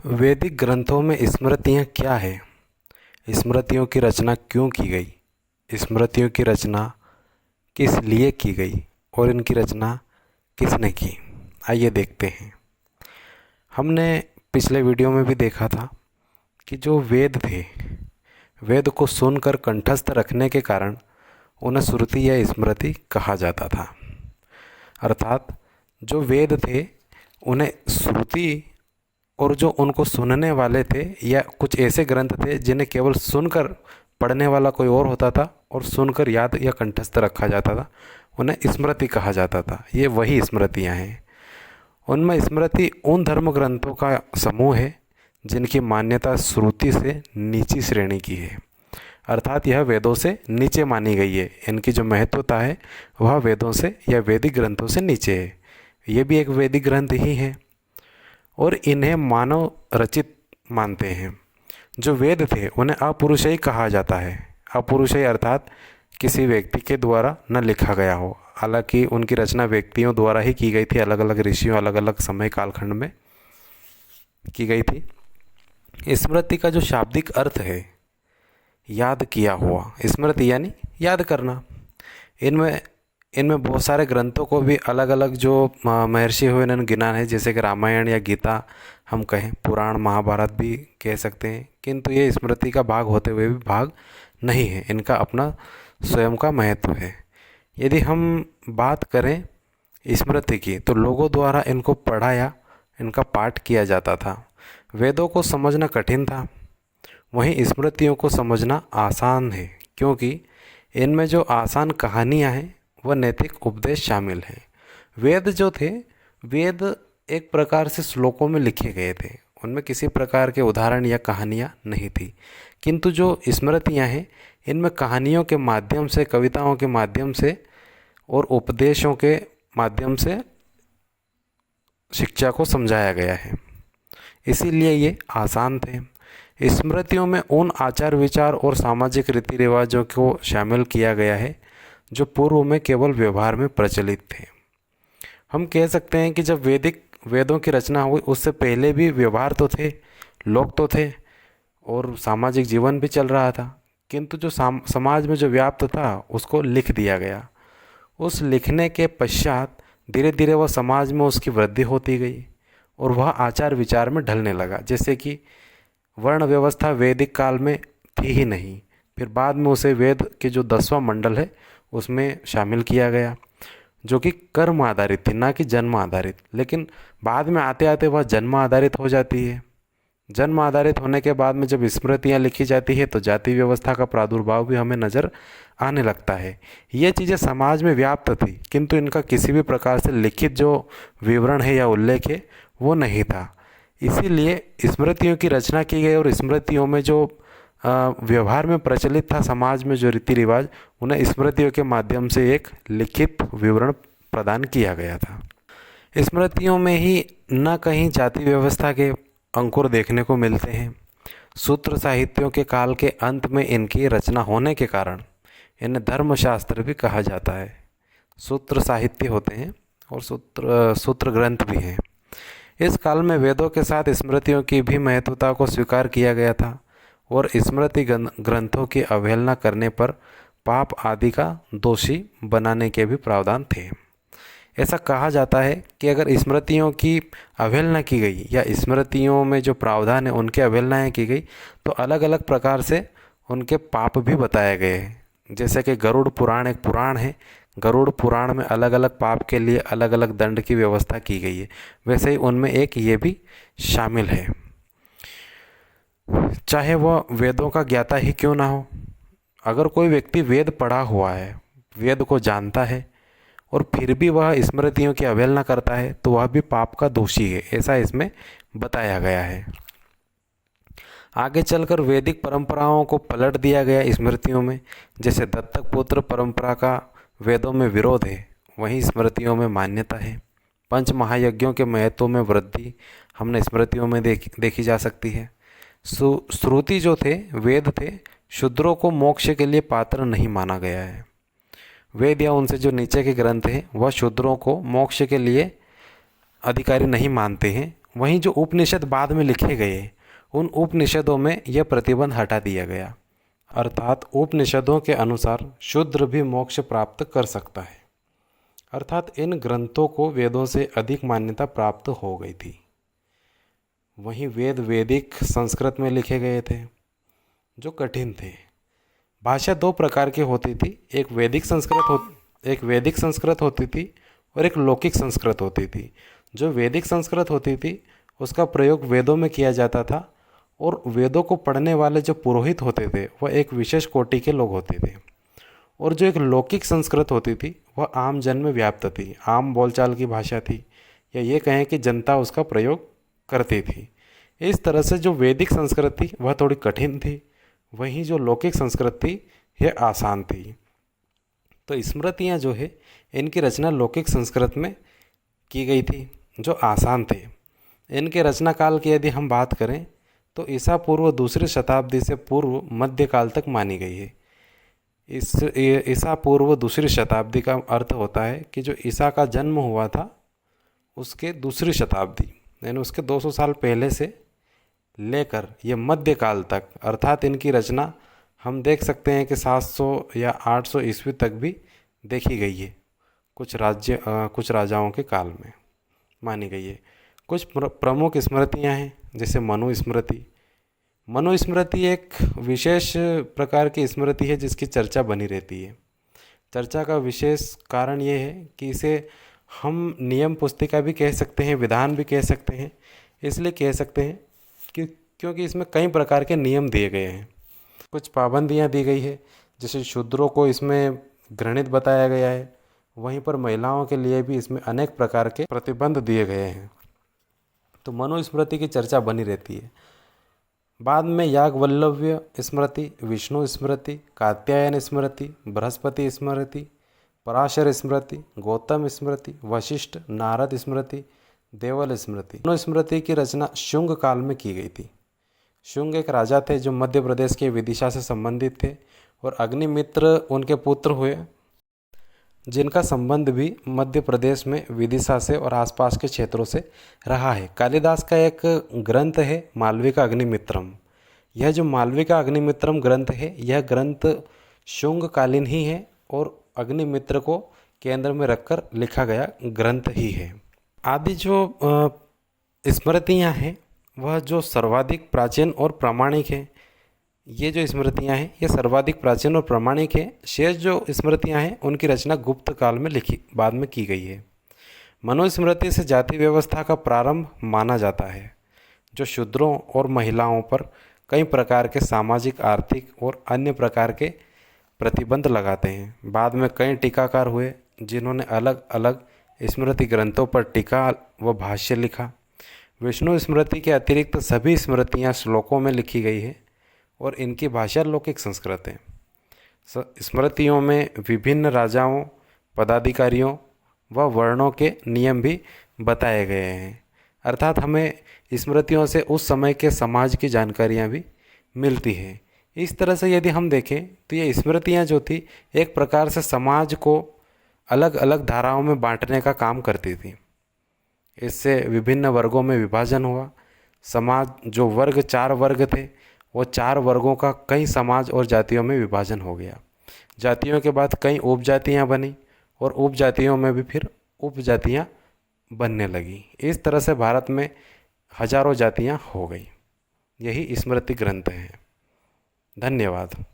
वैदिक ग्रंथों में स्मृतियाँ क्या है? स्मृतियों की रचना क्यों की गई? स्मृतियों की रचना किस लिए की गई और इनकी रचना किसने की? आइए देखते हैं। हमने पिछले वीडियो में भी देखा था कि जो वेद थे, वेद को सुनकर कंठस्थ रखने के कारण उन्हें श्रुति या स्मृति कहा जाता था। अर्थात जो वेद थे उन्हें श्रुति, और जो उनको सुनने वाले थे या कुछ ऐसे ग्रंथ थे जिन्हें केवल सुनकर पढ़ने वाला कोई और होता था और सुनकर याद या कंठस्थ रखा जाता था, उन्हें स्मृति कहा जाता था। ये वही स्मृतियाँ हैं। उनमें स्मृति उन धर्म ग्रंथों का समूह है जिनकी मान्यता श्रुति से नीची श्रेणी की है, अर्थात यह वेदों से नीचे मानी गई है। इनकी जो महत्वता है वह वेदों से या वैदिक ग्रंथों से नीचे है। ये भी एक वैदिक ग्रंथ ही है और इन्हें मानव रचित मानते हैं। जो वेद थे उन्हें अपौरुषेय कहा जाता है। अपौरुषेय अर्थात किसी व्यक्ति के द्वारा न लिखा गया हो, हालांकि उनकी रचना व्यक्तियों द्वारा ही की गई थी, अलग अलग ऋषियों अलग अलग समय कालखंड में की गई थी। स्मृति का जो शाब्दिक अर्थ है याद किया हुआ, स्मृति यानी याद करना। इनमें इनमें बहुत सारे ग्रंथों को भी अलग अलग जो महर्षि हुए इन्होंने गिना है, जैसे कि रामायण या गीता हम कहें, पुराण महाभारत भी कह सकते हैं, किंतु ये स्मृति का भाग होते हुए भी भाग नहीं है। इनका अपना स्वयं का महत्व है। यदि हम बात करें स्मृति की तो लोगों द्वारा इनको पढ़ा या इनका पाठ किया जाता था। वेदों को समझना कठिन था, वहीं स्मृतियों को समझना आसान है, क्योंकि इनमें जो आसान कहानियाँ हैं वह नैतिक उपदेश शामिल है। वेद जो थे, वेद एक प्रकार से श्लोकों में लिखे गए थे, उनमें किसी प्रकार के उदाहरण या कहानियाँ नहीं थी। किंतु जो स्मृतियाँ हैं इनमें कहानियों के माध्यम से, कविताओं के माध्यम से और उपदेशों के माध्यम से शिक्षा को समझाया गया है, इसीलिए ये आसान थे। स्मृतियों में उन आचार विचार और सामाजिक रीति रिवाजों को शामिल किया गया है जो पूर्व में केवल व्यवहार में प्रचलित थे। हम कह सकते हैं कि जब वेदों की रचना हुई उससे पहले भी व्यवहार तो थे, लोग तो थे और सामाजिक जीवन भी चल रहा था, किंतु जो समाज में जो व्याप्त था उसको लिख दिया गया। उस लिखने के पश्चात धीरे धीरे वह समाज में उसकी वृद्धि होती गई और वह आचार विचार में ढलने लगा। जैसे कि वर्ण व्यवस्था वैदिक काल में थी ही नहीं, फिर बाद में उसे वेद के जो 10वां मंडल है उसमें शामिल किया गया, जो कि कर्म आधारित थी, ना कि जन्म आधारित। लेकिन बाद में आते आते वह जन्म आधारित हो जाती है। जन्म आधारित होने के बाद में जब स्मृतियाँ लिखी जाती है तो जाति व्यवस्था का प्रादुर्भाव भी हमें नज़र आने लगता है। ये चीज़ें समाज में व्याप्त थी, किंतु इनका किसी भी प्रकार से लिखित जो विवरण है या उल्लेख है वो नहीं था। इसीलिए स्मृतियों की रचना की गई और स्मृतियों में जो व्यवहार में प्रचलित था, समाज में जो रीति रिवाज, उन्हें स्मृतियों के माध्यम से एक लिखित विवरण प्रदान किया गया था। स्मृतियों में ही न कहीं जाति व्यवस्था के अंकुर देखने को मिलते हैं। सूत्र साहित्यों के काल के अंत में इनकी रचना होने के कारण इन्हें धर्मशास्त्र भी कहा जाता है। सूत्र साहित्य होते हैं और सूत्र ग्रंथ भी हैं। इस काल में वेदों के साथ स्मृतियों की भी महत्वता को स्वीकार किया गया था और स्मृति ग्रंथों की अवहेलना करने पर पाप आदि का दोषी बनाने के भी प्रावधान थे। ऐसा कहा जाता है कि अगर स्मृतियों की अवहेलना की गई या स्मृतियों में जो प्रावधान है उनकी अवहेलनाएँ की गई तो अलग अलग प्रकार से उनके पाप भी बताए गए हैं। जैसे कि गरुड़ पुराण एक पुराण है, गरुड़ पुराण में अलग अलग पाप के लिए अलग अलग दंड की व्यवस्था की गई है, वैसे ही उनमें एक ये भी शामिल है। चाहे वह वेदों का ज्ञाता ही क्यों ना हो, अगर कोई व्यक्ति वेद पढ़ा हुआ है, वेद को जानता है और फिर भी वह स्मृतियों की अवहेलना करता है तो वह भी पाप का दोषी है, ऐसा इसमें बताया गया है। आगे चलकर वैदिक परंपराओं को पलट दिया गया स्मृतियों में। जैसे दत्तक पुत्र परंपरा का वेदों में विरोध है, वहीं स्मृतियों में मान्यता है। पंच महायज्ञों के महत्व में वृद्धि हमने स्मृतियों में देखी जा सकती है। श्रुति जो थे, वेद थे, शूद्रों को मोक्ष के लिए पात्र नहीं माना गया है। वेद या उनसे जो नीचे के ग्रंथ हैं वह शूद्रों को मोक्ष के लिए अधिकारी नहीं मानते हैं, वहीं जो उपनिषद बाद में लिखे गए, उन उपनिषदों में यह प्रतिबंध हटा दिया गया। अर्थात उपनिषदों के अनुसार शूद्र भी मोक्ष प्राप्त कर सकता है। अर्थात इन ग्रंथों को वेदों से अधिक मान्यता प्राप्त हो गई थी। वहीं वेद वैदिक संस्कृत में लिखे गए थे जो कठिन थे। भाषा दो प्रकार की होती थी, एक वैदिक संस्कृत होती थी और एक लौकिक संस्कृत होती थी। जो वैदिक संस्कृत होती थी उसका प्रयोग वेदों में किया जाता था और वेदों को पढ़ने वाले जो पुरोहित होते थे वह एक विशेष कोटि के लोग होते थे। और जो एक लौकिक संस्कृत होती थी वह आम जन में व्याप्त थी, आम बोलचाल की भाषा थी, या ये कहें कि जनता उसका प्रयोग करती थी। इस तरह से जो वैदिक संस्कृत थी वह थोड़ी कठिन थी, वहीं जो लौकिक संस्कृत थी यह आसान थी। तो स्मृतियाँ जो है इनकी रचना लौकिक संस्कृत में की गई थी जो आसान थे। इनके रचना काल की यदि हम बात करें तो ईसा पूर्व दूसरी शताब्दी से पूर्व मध्यकाल तक मानी गई है। इस ईसा पूर्व दूसरी शताब्दी का अर्थ होता है कि जो ईसा का जन्म हुआ था उसके दूसरी शताब्दी, यानी उसके 200 साल पहले से लेकर ये मध्यकाल तक, अर्थात इनकी रचना हम देख सकते हैं कि 700 या 800 ईस्वी तक भी देखी गई है। कुछ राजाओं के काल में मानी गई है। कुछ प्रमुख स्मृतियाँ हैं जैसे मनुस्मृति। मनुस्मृति एक विशेष प्रकार की स्मृति है जिसकी चर्चा बनी रहती है। चर्चा का विशेष कारण ये है कि इसे हम नियम पुस्तिका भी कह सकते हैं, विधान भी कह सकते हैं। इसलिए कह सकते हैं क्योंकि इसमें कई प्रकार के नियम दिए गए हैं, कुछ पाबंदियां दी गई है, जैसे शूद्रों को इसमें घृणित बताया गया है। वहीं पर महिलाओं के लिए भी इसमें अनेक प्रकार के प्रतिबंध दिए गए हैं। तो मनुस्मृति की चर्चा बनी रहती है। बाद में याज्ञवल्क्य स्मृति, विष्णु स्मृति, कात्यायन स्मृति, बृहस्पति स्मृति, पराशर स्मृति, गौतम स्मृति, वशिष्ठ, नारद स्मृति, देवल स्मृति। मनुस्मृति की रचना शुंग काल में की गई थी। शुंग एक राजा थे जो मध्य प्रदेश के विदिशा से संबंधित थे और अग्निमित्र उनके पुत्र हुए, जिनका संबंध भी मध्य प्रदेश में विदिशा से और आसपास के क्षेत्रों से रहा है। कालिदास का एक ग्रंथ है मालविका अग्निमित्रम। यह जो मालविका अग्निमित्रम ग्रंथ है यह ग्रंथ शुंग कालीन ही है और अग्निमित्र को केंद्र में रखकर लिखा गया ग्रंथ ही है। आदि जो स्मृतियाँ हैं वह जो सर्वाधिक प्राचीन और प्रामाणिक हैं, ये जो स्मृतियाँ हैं ये सर्वाधिक प्राचीन और प्रामाणिक हैं। शेष जो स्मृतियाँ हैं उनकी रचना गुप्त काल में बाद में की गई है। मनुस्मृति से जाति व्यवस्था का प्रारंभ माना जाता है, जो शूद्रों और महिलाओं पर कई प्रकार के सामाजिक, आर्थिक और अन्य प्रकार के प्रतिबंध लगाते हैं। बाद में कई टीकाकार हुए जिन्होंने अलग अलग स्मृति ग्रंथों पर टीका व भाष्य लिखा। विष्णु स्मृति के अतिरिक्त सभी स्मृतियाँ श्लोकों में लिखी गई है और इनकी भाषा लौकिक संस्कृत है। स्मृतियों में विभिन्न राजाओं, पदाधिकारियों व वर्णों के नियम भी बताए गए हैं। अर्थात हमें स्मृतियों से उस समय के समाज की जानकारियाँ भी मिलती हैं। इस तरह से यदि हम देखें तो ये स्मृतियाँ जो थी एक प्रकार से समाज को अलग अलग धाराओं में बांटने का काम करती थी। इससे विभिन्न वर्गों में विभाजन हुआ। समाज जो वर्ग 4 वर्ग थे वो 4 वर्गों का कई समाज और जातियों में विभाजन हो गया। जातियों के बाद कई उपजातियाँ बनी और उपजातियों में भी फिर उपजातियाँ बनने लगी। इस तरह से भारत में हजारों जातियाँ हो गई। यही स्मृति ग्रंथ हैं। धन्यवाद।